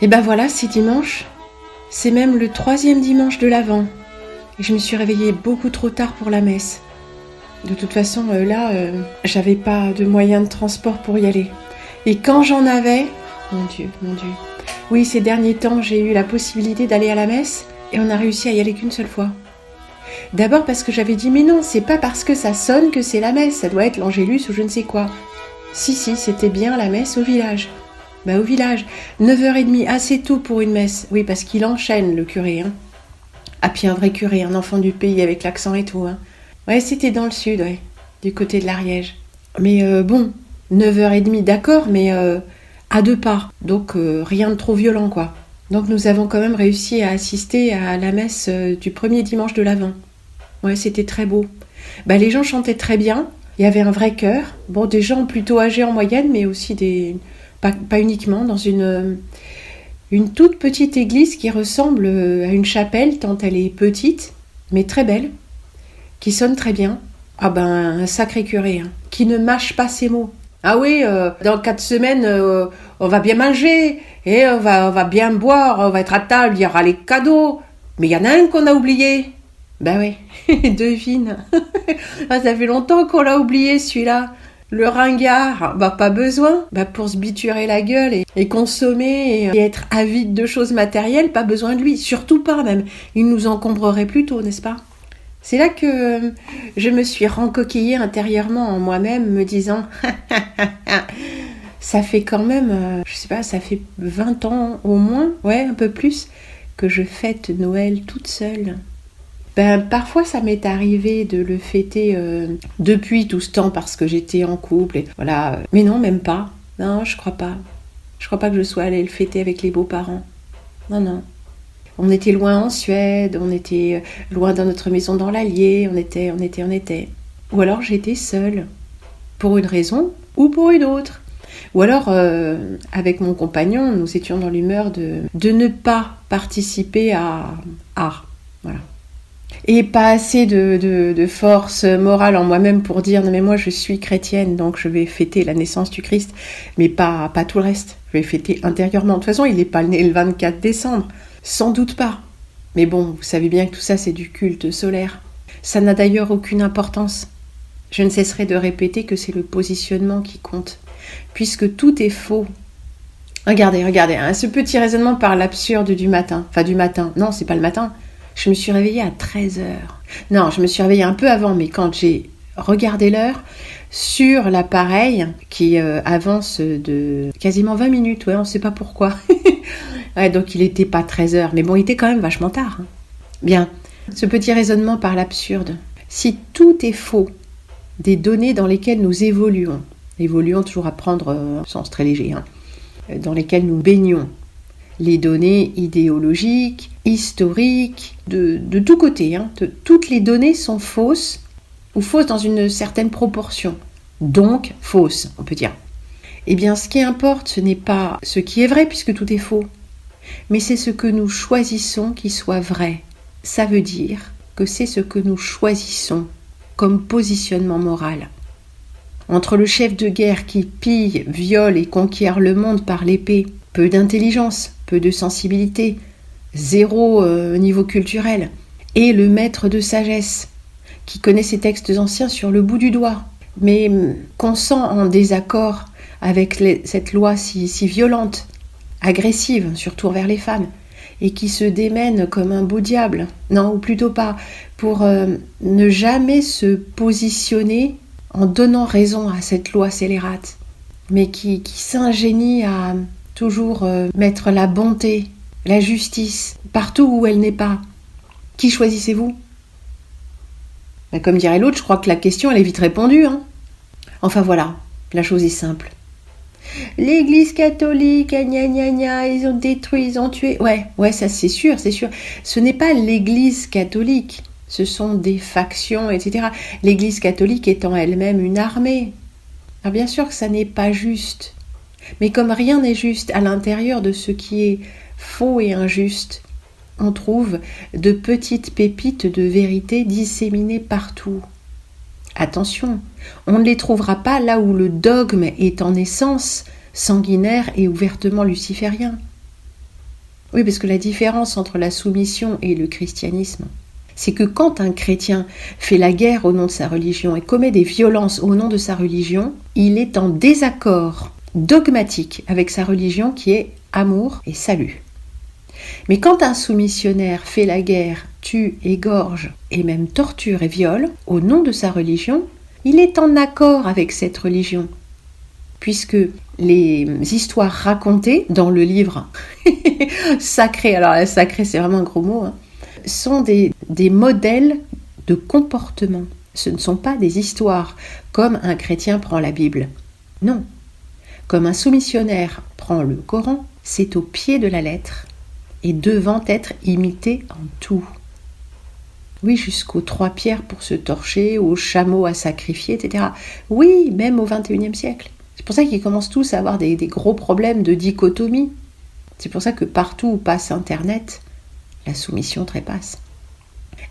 Et ben voilà, c'est dimanche. C'est même le 3e dimanche de l'Avent. Et je me suis réveillée beaucoup trop tard pour la messe. De toute façon, j'avais pas de moyen de transport pour y aller. Et quand j'en avais, mon Dieu. Oui, ces derniers temps, j'ai eu la possibilité d'aller à la messe et on a réussi à y aller qu'une seule fois. D'abord parce que j'avais dit, mais non, c'est pas parce que ça sonne que c'est la messe, ça doit être l'Angélus ou je ne sais quoi. Si, c'était bien la messe au village. Au village, 9h30, assez tôt pour une messe. Oui, parce qu'il enchaîne, le curé. Hein. Ah, puis un vrai curé, un enfant du pays avec l'accent et tout. Hein. Ouais, c'était dans le sud, ouais, du côté de l'Ariège. Mais 9h30, d'accord, mais à 2 pas. Donc, rien de trop violent, quoi. Donc, nous avons quand même réussi à assister à la messe du premier dimanche de l'Avent. Ouais, c'était très beau. Les gens chantaient très bien. Il y avait un vrai chœur. Bon, des gens plutôt âgés en moyenne, mais aussi pas uniquement, dans une toute petite église qui ressemble à une chapelle, tant elle est petite, mais très belle, qui sonne très bien. Un sacré curé, hein, qui ne mâche pas ses mots. Ah oui, dans 4 semaines, on va bien manger, et on va bien boire, on va être à table, il y aura les cadeaux. Mais il y en a un qu'on a oublié. Oui, devine. Ça fait longtemps qu'on l'a oublié, celui-là. Le ringard, pas besoin. Pour se biturer la gueule et consommer et être avide de choses matérielles, pas besoin de lui. Surtout pas, même. Il nous encombrerait plutôt, n'est-ce pas ? C'est là que je me suis rencoquillée intérieurement en moi-même, me disant ça fait quand même, ça fait 20 ans au moins, ouais, un peu plus, que je fête Noël toute seule. Parfois ça m'est arrivé de le fêter depuis tout ce temps parce que j'étais en couple, et voilà. Mais non, même pas. Non, je crois pas. Je crois pas que je sois allée le fêter avec les beaux-parents. Non. On était loin en Suède, on était loin dans notre maison dans l'Allier, on était. Ou alors j'étais seule, pour une raison ou pour une autre. Ou alors, avec mon compagnon, nous étions dans l'humeur de ne pas participer à voilà. Et pas assez de force morale en moi-même pour dire non mais moi je suis chrétienne donc je vais fêter la naissance du Christ, mais pas tout le reste. Je vais fêter intérieurement. De toute façon, il n'est pas né le 24 décembre, sans doute pas. Mais bon, vous savez bien que tout ça c'est du culte solaire. Ça n'a d'ailleurs aucune importance. Je ne cesserai de répéter que c'est le positionnement qui compte, puisque tout est faux. Regardez, hein, ce petit raisonnement par l'absurde du matin. Enfin du matin, non c'est pas le matin. Je me suis réveillée à 13h. Non, je me suis réveillée un peu avant, mais quand j'ai regardé l'heure sur l'appareil qui avance de quasiment 20 minutes, ouais, on ne sait pas pourquoi. Ouais, donc il n'était pas 13h, mais bon, il était quand même vachement tard. Hein. Bien, ce petit raisonnement par l'absurde. Si tout est faux, des données dans lesquelles nous évoluons toujours à prendre un sens très léger, hein, dans lesquelles nous baignons, les données idéologiques, historiques, de tous côtés. Hein. Toutes les données sont fausses, ou fausses dans une certaine proportion. Donc, fausses, on peut dire. Eh bien, ce qui importe, ce n'est pas ce qui est vrai, puisque tout est faux, mais c'est ce que nous choisissons qui soit vrai. Ça veut dire que c'est ce que nous choisissons comme positionnement moral. Entre le chef de guerre qui pille, viole et conquiert le monde par l'épée, peu d'intelligence, peu de sensibilité, zéro niveau culturel, et le maître de sagesse, qui connaît ses textes anciens sur le bout du doigt, mais qu'on sent en désaccord avec cette loi si violente, agressive, surtout envers les femmes, et qui se démène comme un beau diable, non, ou plutôt pas, pour ne jamais se positionner en donnant raison à cette loi scélérate, mais qui s'ingénie à toujours mettre la bonté, la justice, partout où elle n'est pas. Qui choisissez-vous ? Comme dirait l'autre, je crois que la question, elle est vite répondue. Hein. Enfin voilà, la chose est simple. L'Église catholique, gna gna gna, ils ont détruit, ils ont tué. Ouais, ça c'est sûr. Ce n'est pas l'Église catholique, ce sont des factions, etc. L'Église catholique étant elle-même une armée. Alors bien sûr que ça n'est pas juste, mais comme rien n'est juste à l'intérieur de ce qui est faux et injuste, on trouve de petites pépites de vérité disséminées partout. Attention, on ne les trouvera pas là où le dogme est en essence sanguinaire et ouvertement luciférien. Oui, parce que la différence entre la soumission et le christianisme, c'est que quand un chrétien fait la guerre au nom de sa religion et commet des violences au nom de sa religion, il est en désaccord dogmatique avec sa religion qui est amour et salut. Mais quand un soumissionnaire fait la guerre, tue, égorge et même torture et viole au nom de sa religion, il est en accord avec cette religion, puisque les histoires racontées dans le livre sacré, alors sacré c'est vraiment un gros mot, sont des modèles de comportement. Ce ne sont pas des histoires comme un chrétien prend la Bible. Non. Comme un soumissionnaire prend le Coran, c'est au pied de la lettre et devant être imité en tout. Oui, jusqu'aux 3 pierres pour se torcher, aux chameaux à sacrifier, etc. Oui, même au XXIe siècle. C'est pour ça qu'ils commencent tous à avoir des gros problèmes de dichotomie. C'est pour ça que partout où passe Internet, la soumission trépasse.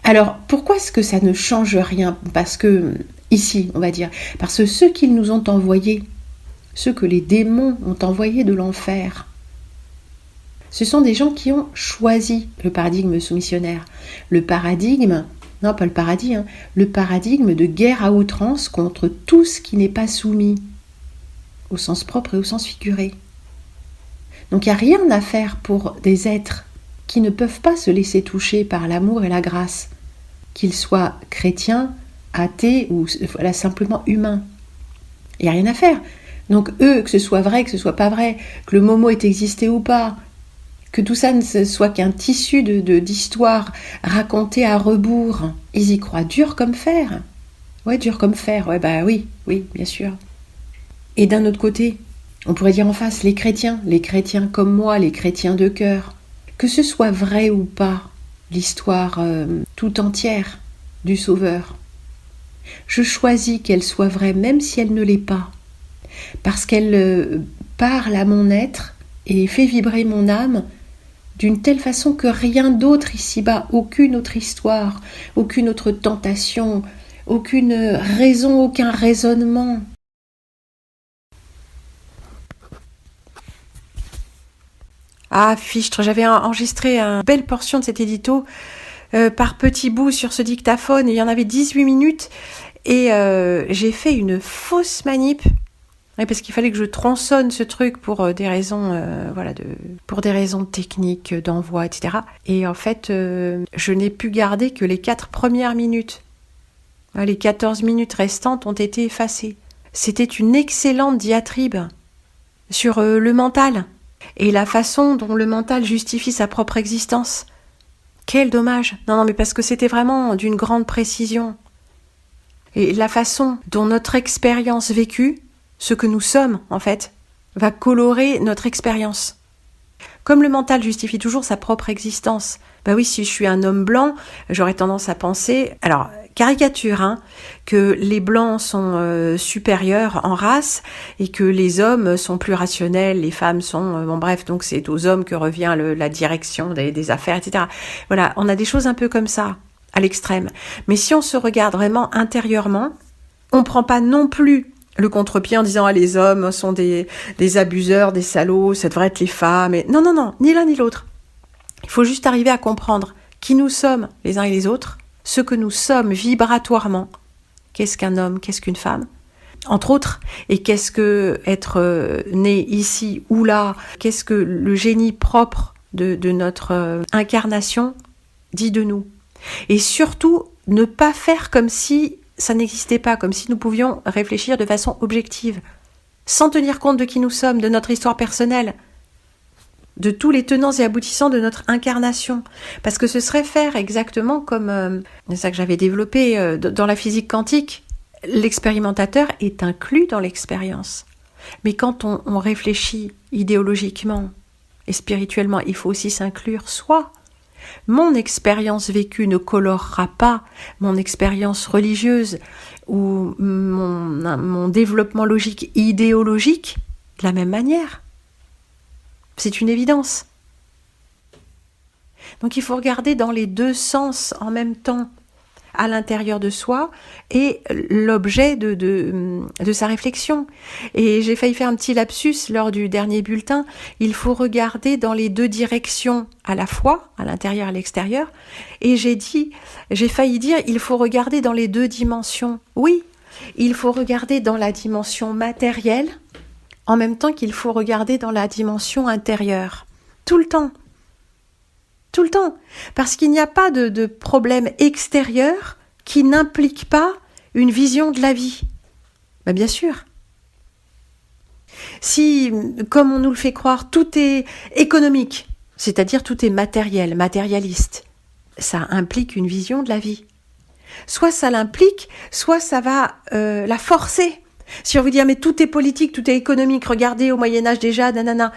Alors, pourquoi est-ce que ça ne change rien ? Parce que, ici, on va dire, parce que ceux qu'ils nous ont envoyés, ceux que les démons ont envoyés de l'enfer, ce sont des gens qui ont choisi le paradigme soumissionnaire. Le paradigme, non pas le paradis, le paradigme de guerre à outrance contre tout ce qui n'est pas soumis, au sens propre et au sens figuré. Donc il n'y a rien à faire pour des êtres qui ne peuvent pas se laisser toucher par l'amour et la grâce, qu'ils soient chrétiens, athées ou voilà, simplement humains. Il n'y a rien à faire. Donc eux, que ce soit vrai, que ce soit pas vrai, que le Momo ait existé ou pas, que tout ça ne soit qu'un tissu d'histoires racontées à rebours, ils y croient dur comme fer. Ouais, dur comme fer, ouais, bah oui, bien sûr. Et d'un autre côté, on pourrait dire en face, les chrétiens comme moi, les chrétiens de cœur, que ce soit vrai ou pas, l'histoire tout entière du Sauveur, je choisis qu'elle soit vraie, même si elle ne l'est pas, parce qu'elle parle à mon être et fait vibrer mon âme d'une telle façon que rien d'autre ici-bas, aucune autre histoire, aucune autre tentation, aucune raison, aucun raisonnement. Ah, fichtre, j'avais enregistré une belle portion de cet édito par petits bouts sur ce dictaphone. Il y en avait 18 minutes et j'ai fait une fausse manip. Oui, parce qu'il fallait que je tronçonne ce truc pour des raisons, pour des raisons techniques, d'envoi, etc. Et en fait, je n'ai pu garder que les 4 premières minutes. Les 14 minutes restantes ont été effacées. C'était une excellente diatribe sur le mental et la façon dont le mental justifie sa propre existence. Quel dommage. Non, mais parce que c'était vraiment d'une grande précision. Et la façon dont notre expérience vécue, ce que nous sommes, en fait, va colorer notre expérience. Comme le mental justifie toujours sa propre existence, bah oui, si je suis un homme blanc, j'aurais tendance à penser, alors, caricature, que les blancs sont supérieurs en race et que les hommes sont plus rationnels, les femmes sont... bon bref, donc c'est aux hommes que revient la direction des affaires, etc. Voilà, on a des choses un peu comme ça, à l'extrême. Mais si on se regarde vraiment intérieurement, on ne prend pas non plus le contre-pied en disant les hommes sont des abuseurs, des salauds, ça devrait être les femmes. Et... Non, ni l'un ni l'autre. Il faut juste arriver à comprendre qui nous sommes les uns et les autres, ce que nous sommes vibratoirement. Qu'est-ce qu'un homme, qu'est-ce qu'une femme, entre autres, et qu'est-ce que être né ici ou là, qu'est-ce que le génie propre de notre incarnation dit de nous. Et surtout, ne pas faire comme si ça n'existait pas, comme si nous pouvions réfléchir de façon objective, sans tenir compte de qui nous sommes, de notre histoire personnelle, de tous les tenants et aboutissants de notre incarnation. Parce que ce serait faire exactement comme, c'est ça que j'avais développé dans la physique quantique, l'expérimentateur est inclus dans l'expérience. Mais quand on réfléchit idéologiquement et spirituellement, il faut aussi s'inclure soi. Mon expérience vécue ne colorera pas mon expérience religieuse ou mon développement logique idéologique de la même manière. C'est une évidence. Donc il faut regarder dans les deux sens en même temps. à l'intérieur de soi est l'objet de sa réflexion. Et j'ai failli faire un petit lapsus lors du dernier bulletin. Il faut regarder dans les deux directions à la fois, à l'intérieur et à l'extérieur. Et j'ai failli dire, il faut regarder dans les deux dimensions. Oui, il faut regarder dans la dimension matérielle, en même temps qu'il faut regarder dans la dimension intérieure. Tout le temps. Tout le temps. Parce qu'il n'y a pas de problème extérieur qui n'implique pas une vision de la vie. Ben bien sûr. Si, comme on nous le fait croire, tout est économique, c'est-à-dire tout est matériel, matérialiste, ça implique une vision de la vie. Soit ça l'implique, soit ça va la forcer. Si on vous dit, mais tout est politique, tout est économique, regardez au Moyen-Âge déjà, nanana.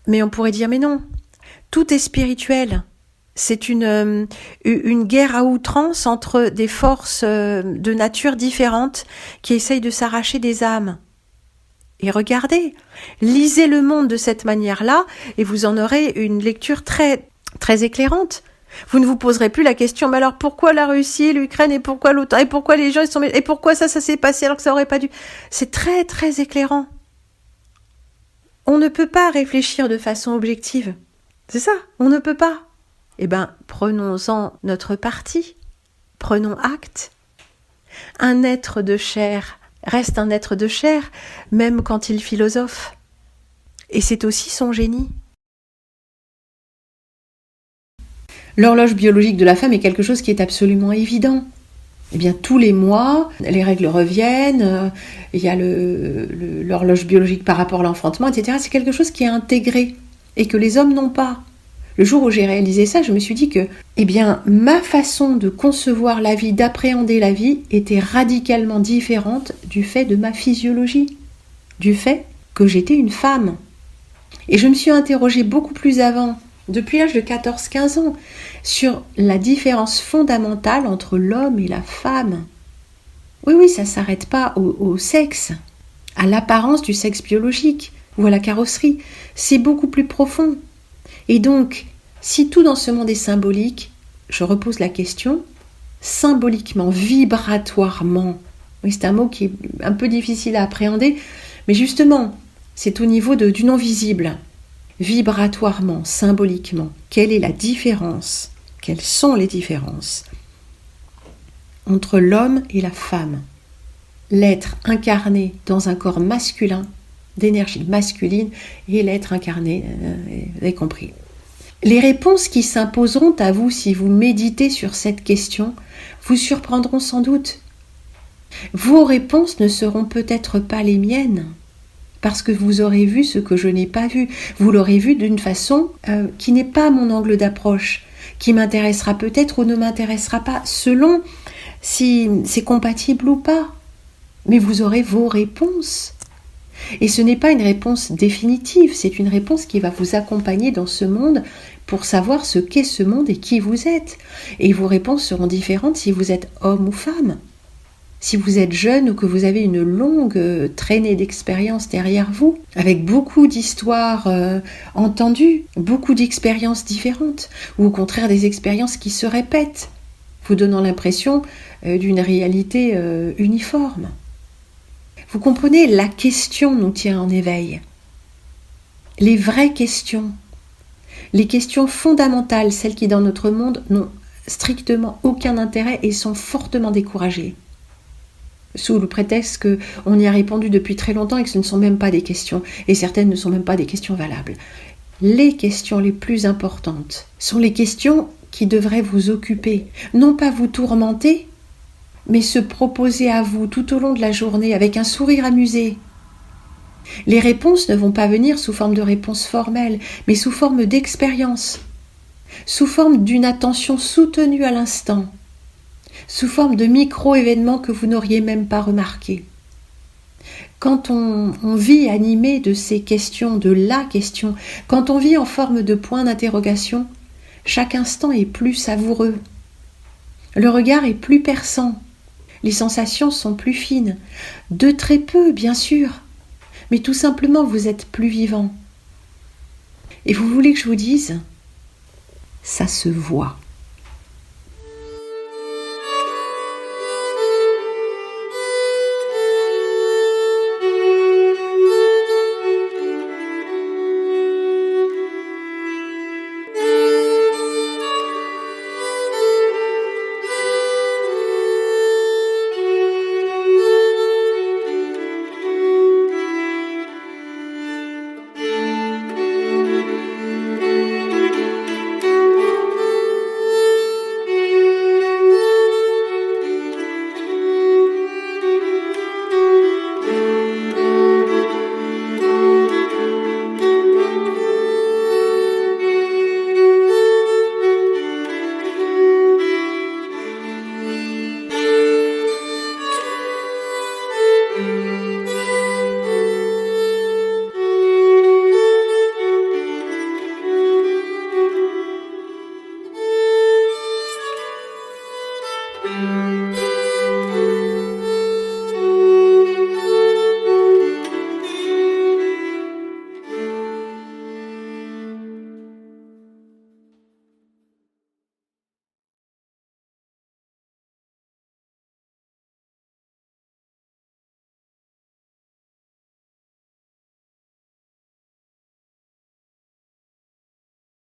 Mais on pourrait dire, mais non, tout est spirituel. C'est une guerre à outrance entre des forces de nature différentes qui essayent de s'arracher des âmes. Et regardez, lisez le monde de cette manière-là et vous en aurez une lecture très, très éclairante. Vous ne vous poserez plus la question, mais alors pourquoi la Russie, l'Ukraine, et pourquoi l'OTAN, et pourquoi les gens ils sont, et pourquoi ça s'est passé alors que ça aurait pas dû. C'est très, très éclairant. On ne peut pas réfléchir de façon objective. C'est ça, on ne peut pas. Eh bien, prenons-en notre parti, prenons acte. Un être de chair reste un être de chair, même quand il philosophe. Et c'est aussi son génie. L'horloge biologique de la femme est quelque chose qui est absolument évident. Eh bien, tous les mois, les règles reviennent, il y a l'horloge biologique par rapport à l'enfantement, etc. C'est quelque chose qui est intégré et que les hommes n'ont pas. Le jour où j'ai réalisé ça, je me suis dit que, eh bien, ma façon de concevoir la vie, d'appréhender la vie, était radicalement différente du fait de ma physiologie, du fait que j'étais une femme. Et je me suis interrogée beaucoup plus avant, depuis l'âge de 14-15 ans, sur la différence fondamentale entre l'homme et la femme. Oui, ça ne s'arrête pas au sexe, à l'apparence du sexe biologique ou à la carrosserie. C'est beaucoup plus profond. Et donc, si tout dans ce monde est symbolique, je repose la question, symboliquement, vibratoirement, oui, c'est un mot qui est un peu difficile à appréhender, mais justement, c'est au niveau du non-visible. Vibratoirement, symboliquement, quelle est la différence? Quelles sont les différences entre l'homme et la femme? L'être incarné dans un corps masculin, d'énergie masculine, et l'être incarné, vous avez compris. Les réponses qui s'imposeront à vous si vous méditez sur cette question vous surprendront sans doute. Vos réponses ne seront peut-être pas les miennes, parce que vous aurez vu ce que je n'ai pas vu. Vous l'aurez vu d'une façon qui n'est pas mon angle d'approche, qui m'intéressera peut-être ou ne m'intéressera pas, selon si c'est compatible ou pas. Mais vous aurez vos réponses. Et ce n'est pas une réponse définitive, c'est une réponse qui va vous accompagner dans ce monde pour savoir ce qu'est ce monde et qui vous êtes. Et vos réponses seront différentes si vous êtes homme ou femme. Si vous êtes jeune ou que vous avez une longue traînée d'expérience derrière vous, avec beaucoup d'histoires entendues, beaucoup d'expériences différentes, ou au contraire des expériences qui se répètent, vous donnant l'impression d'une réalité uniforme. Vous comprenez, la question nous tient en éveil. Les vraies questions, les questions fondamentales, celles qui dans notre monde n'ont strictement aucun intérêt et sont fortement découragées. Sous le prétexte qu'on y a répondu depuis très longtemps et que ce ne sont même pas des questions, et certaines ne sont même pas des questions valables. Les questions les plus importantes sont les questions qui devraient vous occuper, non pas vous tourmenter, mais se proposer à vous tout au long de la journée avec un sourire amusé. Les réponses ne vont pas venir sous forme de réponses formelles, mais sous forme d'expérience, sous forme d'une attention soutenue à l'instant, sous forme de micro-événements que vous n'auriez même pas remarqués. Quand on vit animé de ces questions, de la question, quand on vit en forme de point d'interrogation, chaque instant est plus savoureux. Le regard est plus perçant. Les sensations sont plus fines. De très peu, bien sûr. Mais tout simplement, vous êtes plus vivant. Et vous voulez que je vous dise? Ça se voit. Thank you.